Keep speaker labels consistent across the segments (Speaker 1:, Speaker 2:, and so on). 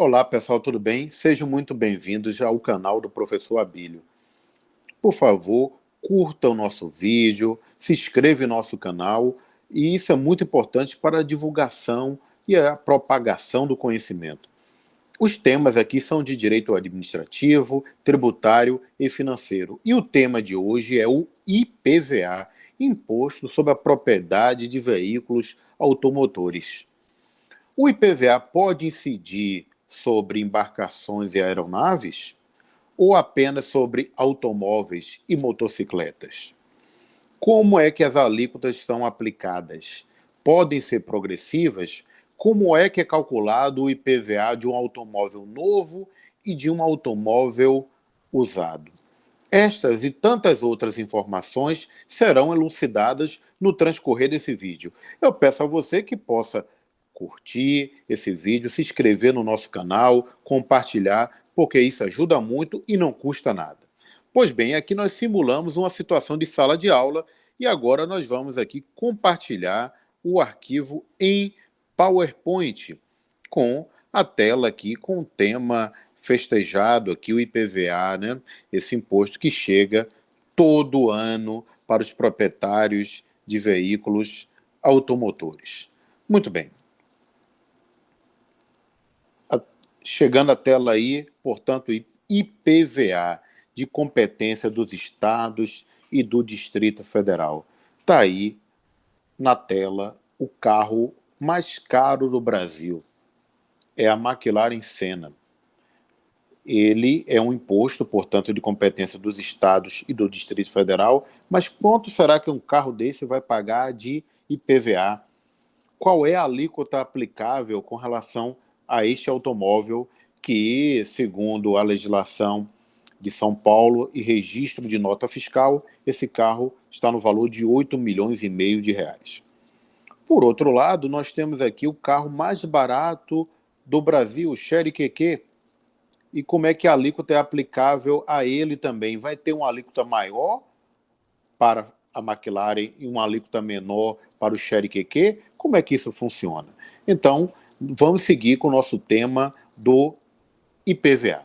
Speaker 1: Olá, pessoal, tudo bem? Sejam muito bem-vindos ao canal do Professor Abílio. Por favor, curta o nosso vídeo, se inscreva em nosso canal, e isso é muito importante para a divulgação e a propagação do conhecimento. Os temas aqui são de direito administrativo, tributário e financeiro. E o tema de hoje é o IPVA, Imposto sobre a Propriedade de Veículos Automotores. O IPVA pode incidir sobre embarcações e aeronaves ou apenas sobre automóveis e motocicletas? Como é que as alíquotas são aplicadas? Podem ser progressivas? Como é que é calculado o IPVA de um automóvel novo e de um automóvel usado? Estas e tantas outras informações serão elucidadas no transcorrer desse vídeo. Eu peço a você que possa curtir esse vídeo, se inscrever no nosso canal, compartilhar, porque isso ajuda muito e não custa nada. Pois bem, aqui nós simulamos uma situação de sala de aula e agora nós vamos aqui compartilhar o arquivo em PowerPoint com a tela aqui com o tema festejado aqui, o IPVA, né? Esse imposto que chega todo ano para os proprietários de veículos automotores. Muito bem. Chegando a tela aí, portanto, IPVA, de competência dos estados e do Distrito Federal. Está aí na tela o carro mais caro do Brasil. É a McLaren Senna. Ele é um imposto, portanto, de competência dos estados e do Distrito Federal, mas quanto será que um carro desse vai pagar de IPVA? Qual é a alíquota aplicável com relação a este automóvel que, segundo a legislação de São Paulo e registro de nota fiscal, esse carro está no valor de 8 milhões e meio de reais. Por outro lado, nós temos aqui o carro mais barato do Brasil, o Chery QQ. E como é que a alíquota é aplicável a ele também? Vai ter uma alíquota maior para a McLaren e uma alíquota menor para o Chery QQ? Como é que isso funciona? Então, vamos seguir com o nosso tema do IPVA.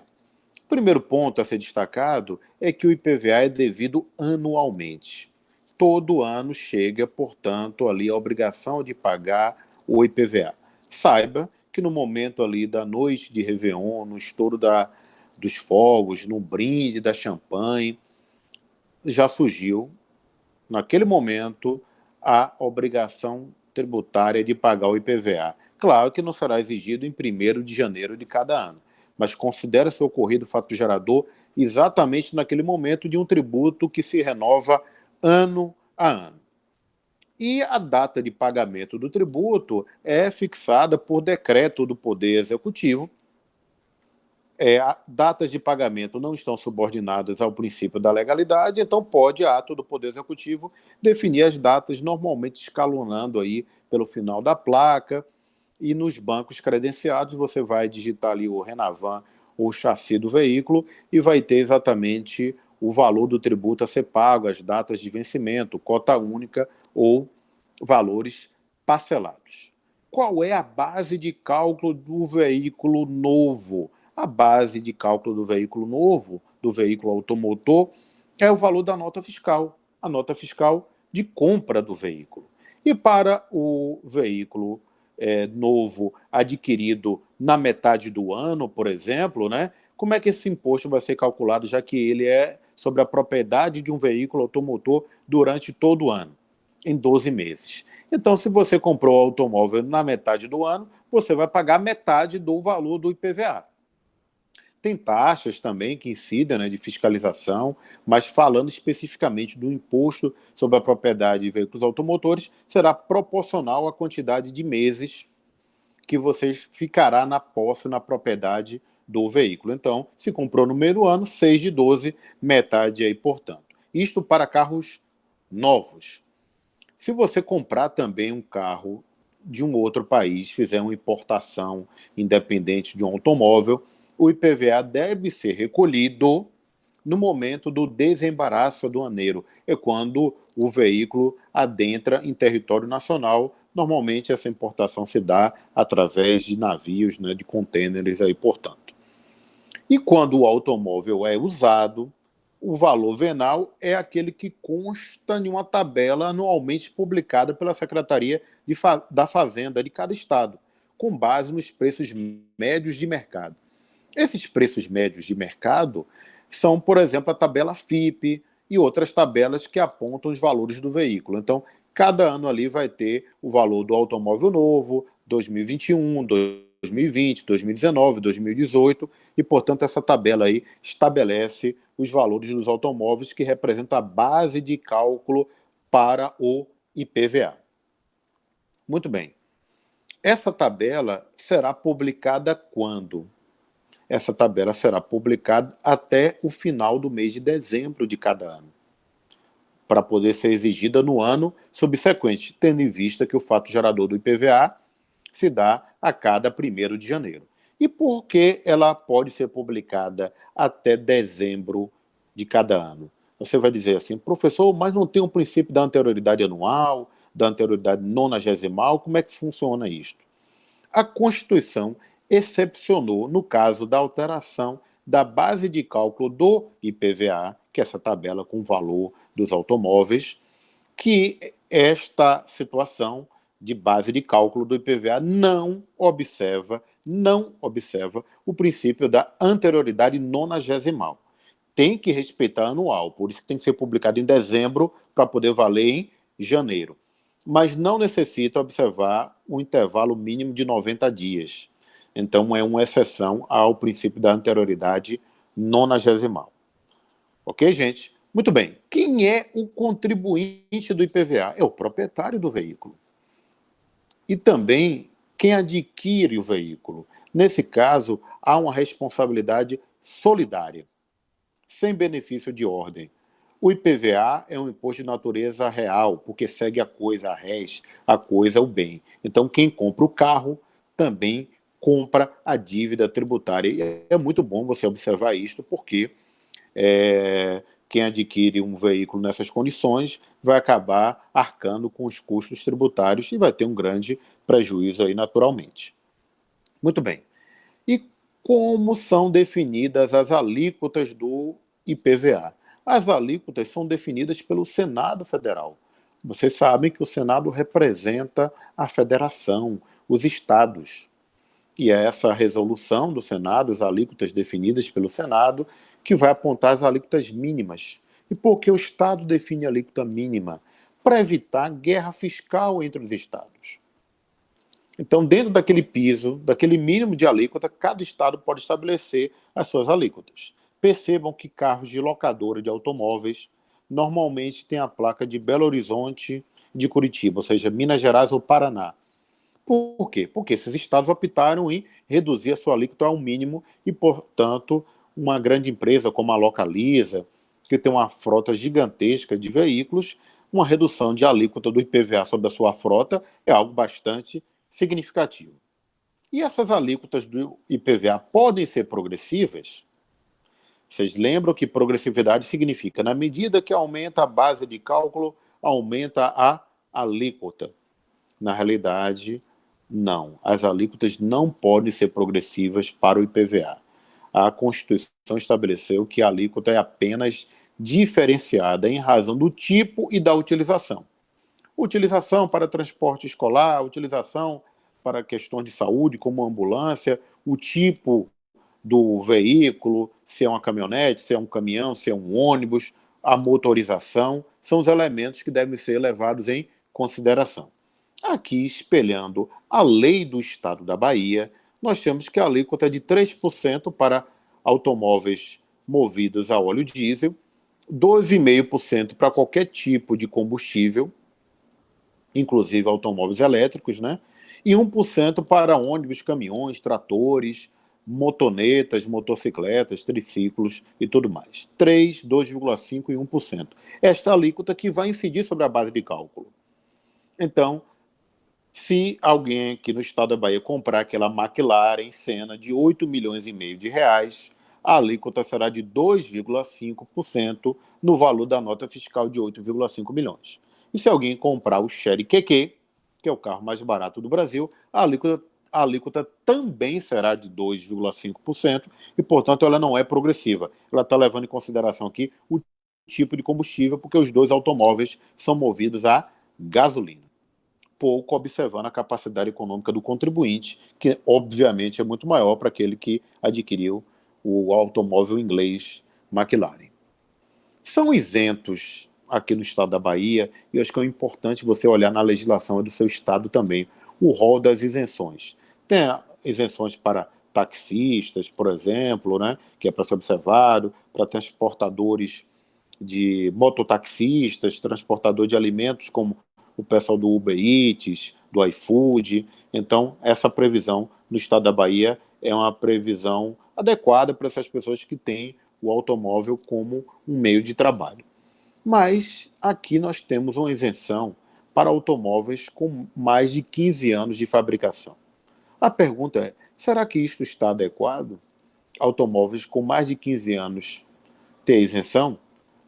Speaker 1: O primeiro ponto a ser destacado é que o IPVA é devido anualmente. Todo ano chega, portanto, ali a obrigação de pagar o IPVA. Saiba que no momento ali da noite de Réveillon, no estouro dos fogos, no brinde da champanhe, já surgiu, naquele momento, a obrigação tributária de pagar o IPVA. Claro que não será exigido em 1º de janeiro de cada ano, mas considera-se ocorrido o fato gerador exatamente naquele momento de um tributo que se renova ano a ano. E a data de pagamento do tributo é fixada por decreto do Poder Executivo. Datas de pagamento não estão subordinadas ao princípio da legalidade, então pode, ato do Poder Executivo, definir as datas, normalmente escalonando aí pelo final da placa, e nos bancos credenciados você vai digitar ali o Renavan ou o chassi do veículo e vai ter exatamente o valor do tributo a ser pago, as datas de vencimento, cota única ou valores parcelados. Qual é a base de cálculo do veículo novo? A base de cálculo do veículo novo, do veículo automotor, é o valor da nota fiscal, a nota fiscal de compra do veículo. E para o veículo novo adquirido na metade do ano, por exemplo, né, como é que esse imposto vai ser calculado, já que ele é sobre a propriedade de um veículo automotor durante todo o ano, em 12 meses. Então, se você comprou o automóvel na metade do ano, você vai pagar metade do valor do IPVA. Tem taxas também que incidem, né, de fiscalização, mas falando especificamente do imposto sobre a propriedade de veículos automotores, será proporcional à quantidade de meses que você ficará na posse, na propriedade do veículo. Então, se comprou no meio do ano, 6 de 12, metade aí, portanto. Isto para carros novos. Se você comprar também um carro de um outro país, fizer uma importação independente de um automóvel, o IPVA deve ser recolhido no momento do desembaraço aduaneiro, é quando o veículo adentra em território nacional Normalmente essa importação se dá através de navios, né, de contêineres aí, portanto. E quando o automóvel é usado, o valor venal é aquele que consta em uma tabela anualmente publicada pela Secretaria da Fazenda de cada estado, com base nos preços médios de mercado. Esses preços médios de mercado são, por exemplo, a tabela FIPE e outras tabelas que apontam os valores do veículo. Então, cada ano ali vai ter o valor do automóvel novo, 2021, 2020, 2019, 2018, e, portanto, essa tabela aí estabelece os valores dos automóveis que representa a base de cálculo para o IPVA. Muito bem. Essa tabela será publicada quando? Essa tabela será publicada até o final do mês de dezembro de cada ano, para poder ser exigida no ano subsequente, tendo em vista que o fato gerador do IPVA se dá a cada 1º de janeiro. E por que ela pode ser publicada até dezembro de cada ano? Você vai dizer assim, professor, mas não tem um princípio da anterioridade anual, da anterioridade nonagesimal, como é que funciona isto? A Constituição excepcionou no caso da alteração da base de cálculo do IPVA, que é essa tabela com o valor dos automóveis, que esta situação de base de cálculo do IPVA não observa o princípio da anterioridade nonagesimal. Tem que respeitar anual, por isso que tem que ser publicado em dezembro para poder valer em janeiro. Mas não necessita observar um intervalo mínimo de 90 dias. Então, é uma exceção ao princípio da anterioridade nonagesimal. Ok, gente? Muito bem. Quem é o contribuinte do IPVA? É o proprietário do veículo. E também quem adquire o veículo. Nesse caso, há uma responsabilidade solidária, sem benefício de ordem. O IPVA é um imposto de natureza real, porque segue a coisa, a res, a coisa, o bem. Então, quem compra o carro também compra a dívida tributária. E é muito bom você observar isto, porque quem adquire um veículo nessas condições vai acabar arcando com os custos tributários e vai ter um grande prejuízo aí, naturalmente. Muito bem. E como são definidas as alíquotas do IPVA? As alíquotas são definidas pelo Senado Federal. Vocês sabem que o Senado representa a federação, os estados. E é essa resolução do Senado, as alíquotas definidas pelo Senado, que vai apontar as alíquotas mínimas. E por que o Estado define a alíquota mínima? Para evitar guerra fiscal entre os estados. Então, dentro daquele piso, daquele mínimo de alíquota, cada estado pode estabelecer as suas alíquotas. Percebam que carros de locadora de automóveis normalmente têm a placa de Belo Horizonte e de Curitiba, ou seja, Minas Gerais ou Paraná. Por quê? Porque esses estados optaram em reduzir a sua alíquota ao mínimo e, portanto, uma grande empresa como a Localiza, que tem uma frota gigantesca de veículos, uma redução de alíquota do IPVA sobre a sua frota é algo bastante significativo. E essas alíquotas do IPVA podem ser progressivas? Vocês lembram que progressividade significa, na medida que aumenta a base de cálculo, aumenta a alíquota. Na realidade, não. As alíquotas não podem ser progressivas para o IPVA. A Constituição estabeleceu que a alíquota é apenas diferenciada em razão do tipo e da utilização. Utilização para transporte escolar, utilização para questões de saúde, como ambulância, o tipo do veículo, se é uma caminhonete, se é um caminhão, se é um ônibus, a motorização, são os elementos que devem ser levados em consideração. Aqui, espelhando a lei do Estado da Bahia, nós temos que a alíquota é de 3% para automóveis movidos a óleo diesel, 12,5% para qualquer tipo de combustível, inclusive automóveis elétricos, né? E 1% para ônibus, caminhões, tratores, motonetas, motocicletas, triciclos e tudo mais. 3, 2,5% e 1%. Esta alíquota que vai incidir sobre a base de cálculo. Então, se alguém aqui no estado da Bahia comprar aquela McLaren Senna de 8 milhões e meio de reais, a alíquota será de 2,5% no valor da nota fiscal de 8,5 milhões. E se alguém comprar o Chery QQ, que é o carro mais barato do Brasil, a alíquota também será de 2,5% e, portanto, ela não é progressiva. Ela está levando em consideração aqui o tipo de combustível, porque os dois automóveis são movidos a gasolina, pouco observando a capacidade econômica do contribuinte, que obviamente é muito maior para aquele que adquiriu o automóvel inglês McLaren. São isentos aqui no estado da Bahia, e eu acho que é importante você olhar na legislação do seu estado também, o rol das isenções. Tem isenções para taxistas, por exemplo, né, que é para ser observado, para transportadores de mototaxistas, transportador de alimentos, como o pessoal do Uber Eats, do iFood. Então, essa previsão no estado da Bahia é uma previsão adequada para essas pessoas que têm o automóvel como um meio de trabalho. Mas aqui nós temos uma isenção para automóveis com mais de 15 anos de fabricação. A pergunta é, será que isto está adequado? Automóveis com mais de 15 anos ter isenção?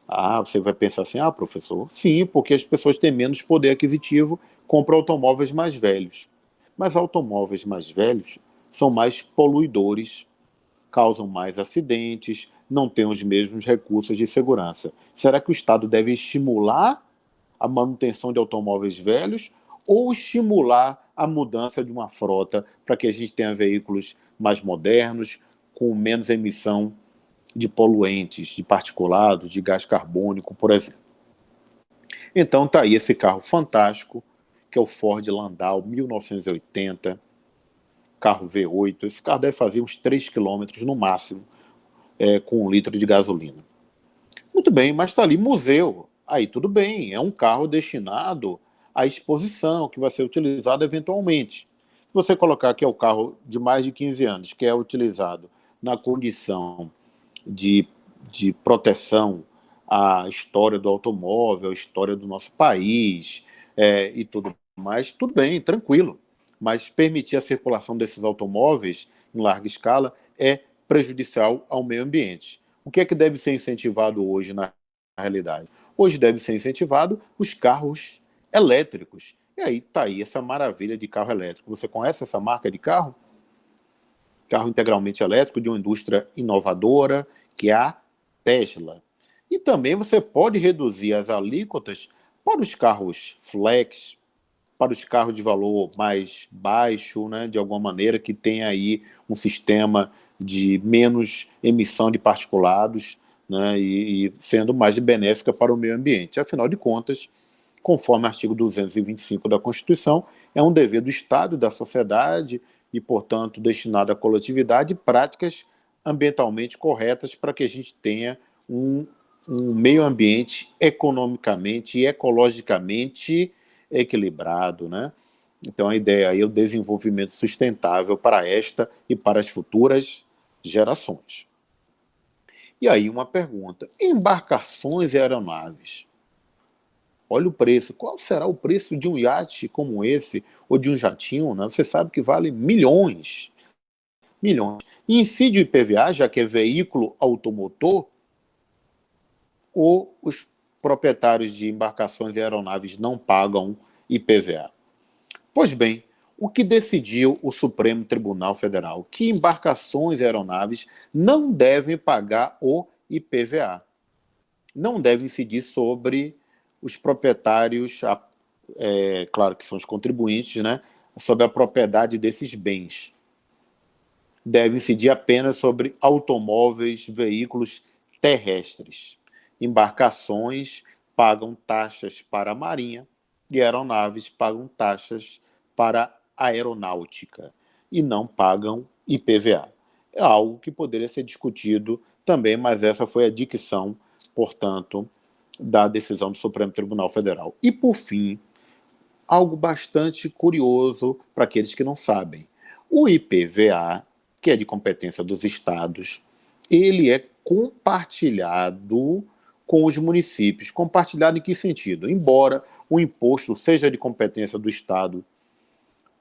Speaker 1: Ah, você vai pensar assim, ah, professor, sim, porque as pessoas têm menos poder aquisitivo, compram automóveis mais velhos. Mas automóveis mais velhos são mais poluidores, causam mais acidentes, não têm os mesmos recursos de segurança. Será que o Estado deve estimular a manutenção de automóveis velhos ou estimular a mudança de uma frota para que a gente tenha veículos mais modernos, com menos emissão de poluentes, de particulados, de gás carbônico, por exemplo? Então está aí esse carro fantástico, que é o Ford Landau 1980, carro V8. Esse carro deve fazer uns 3 quilômetros no máximo, com 1 litro de gasolina. Muito bem, mas está ali museu. Aí tudo bem, é um carro destinado à exposição, que vai ser utilizado eventualmente. Se você colocar que é o carro de mais de 15 anos, que é utilizado na condição de, de proteção à história do automóvel, à história do nosso país e tudo mais, tudo bem, tranquilo. Mas permitir a circulação desses automóveis em larga escala é prejudicial ao meio ambiente. O que é que deve ser incentivado hoje na realidade? Hoje deve ser incentivado os carros elétricos. E aí está aí essa maravilha de carro elétrico. Você conhece essa marca de carro? Carro integralmente elétrico de uma indústria inovadora, que é a Tesla. E também você pode reduzir as alíquotas para os carros flex, para os carros de valor mais baixo, né, de alguma maneira, que tem aí um sistema de menos emissão de particulados, né, e sendo mais benéfica para o meio ambiente. Afinal de contas, conforme o artigo 225 da Constituição, é um dever do Estado e da sociedade e, portanto, destinado à coletividade, práticas ambientalmente corretas para que a gente tenha um meio ambiente economicamente e ecologicamente equilibrado, né? Então a ideia aí é o desenvolvimento sustentável para esta e para as futuras gerações. E aí uma pergunta, embarcações e aeronaves? Olha o preço, qual será o preço de um iate como esse, ou de um jatinho, né? Você sabe que vale milhões, milhões. E incide o IPVA, já que é veículo automotor, ou os proprietários de embarcações e aeronaves não pagam IPVA? Pois bem, o que decidiu o Supremo Tribunal Federal? Que embarcações e aeronaves não devem pagar o IPVA. Não devem incidir sobre os proprietários, claro que são os contribuintes, né, sobre a propriedade desses bens. Deve incidir apenas sobre automóveis, veículos terrestres. Embarcações pagam taxas para a Marinha e aeronaves pagam taxas para a aeronáutica e não pagam IPVA. É algo que poderia ser discutido também, mas essa foi a dicção, portanto, da decisão do Supremo Tribunal Federal. E, por fim, algo bastante curioso para aqueles que não sabem. O IPVA, que é de competência dos estados, ele é compartilhado com os municípios. Compartilhado em que sentido? Embora o imposto seja de competência do estado,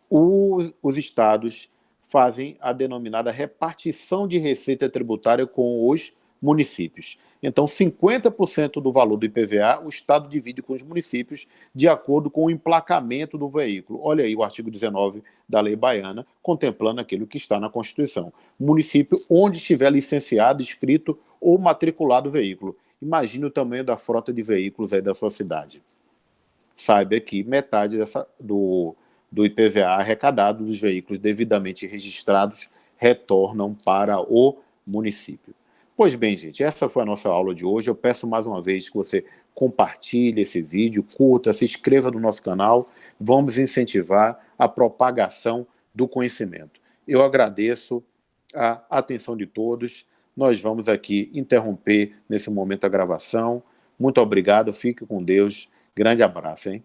Speaker 1: os estados fazem a denominada repartição de receita tributária com os municípios. Então, 50% do valor do IPVA o Estado divide com os municípios de acordo com o emplacamento do veículo. Olha aí o artigo 19 da Lei Baiana, contemplando aquilo que está na Constituição. Município onde estiver licenciado, inscrito ou matriculado o veículo. Imagine o tamanho da frota de veículos aí da sua cidade. Saiba que metade do IPVA arrecadado dos veículos devidamente registrados retornam para o município. Pois bem, gente, essa foi a nossa aula de hoje. Eu peço mais uma vez que você compartilhe esse vídeo, curta, se inscreva no nosso canal. Vamos incentivar a propagação do conhecimento. Eu agradeço a atenção de todos. Nós vamos aqui interromper nesse momento a gravação. Muito obrigado, fique com Deus. Grande abraço, hein?